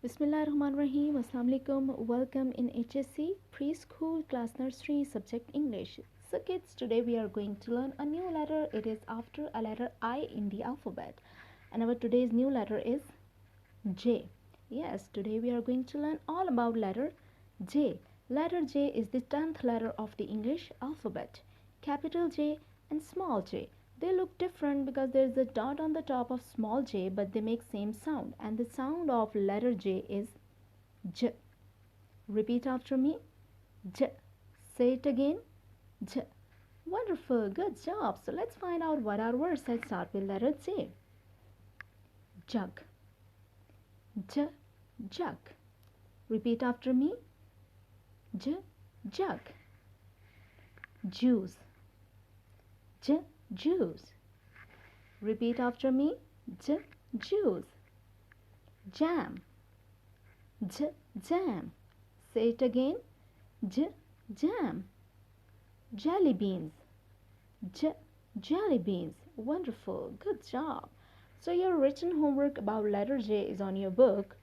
Bismillahirrahmanirrahim. Assalamu alaikum. Welcome in HSC preschool class nursery subject English. So kids, today we are going to learn a new letter. It is after a letter I in the alphabet. And our today's new letter is J. Yes, today we are going to learn all about letter J. Letter J is the 10th letter of the English alphabet. Capital J and small j. They look different because there is a dot on the top of small j, but they make same sound, and the sound of letter J is J. Repeat after me. J. Say it again. J. Wonderful, good job. So let's find out what are words that start with letter J. Jug. J. Jug. Repeat after me. J. Jug. Juice. J. Juice. Repeat after me. J. Juice. Jam. J. Jam. Say it again. J. Jam. Jelly beans. J. Jelly beans. Wonderful. Good job. So your written homework about letter J is on your book.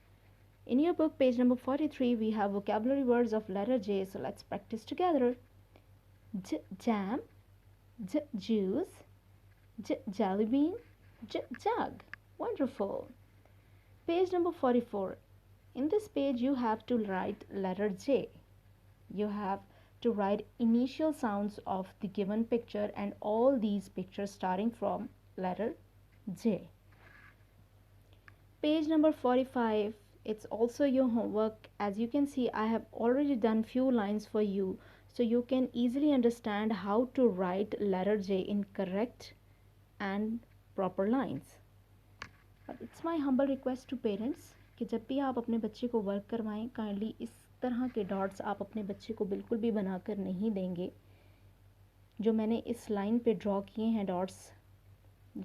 In your book, page number 43, we have vocabulary words of letter J. So let's practice together. J. Jam. J. Juice. J. Jelly bean. J. Jug. Wonderful. Page number 44. In this page, you have to write letter J. You have to write initial sounds of the given picture and all these pictures starting from letter J. Page number 45. It's also your homework. As you can see, I have already done few lines for you, so you can easily understand how to write letter J in correct and proper lines. It's my humble request to parents कि जब भी आप अपने बच्चे को work करवाएं, kindly इस तरह के डॉट्स आप अपने बच्चे को बिल्कुल भी बनाकर नहीं देंगे. जो मैंने इस लाइन पे ड्रॉ किए हैं डॉट्स,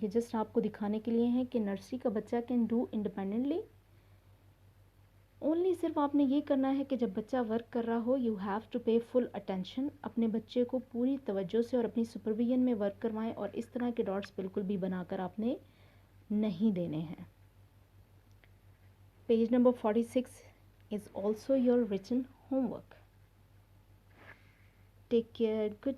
ये जस्ट आपको दिखाने के लिए हैं कि नर्सरी का बच्चा कैन डू इंडिपेंडेंटली. ओनली सिर्फ आपने ये करना है कि जब बच्चा वर्क कर रहा हो, यू हैव टू पे फुल अटेंशन. अपने बच्चे को पूरी तवज्जो से और अपनी सुपरविजन में वर्क करवाएं और इस तरह के डॉट्स बिल्कुल भी बनाकर आपने नहीं देने हैं. Page number 46 is also your written homework. Take care. Goodbye.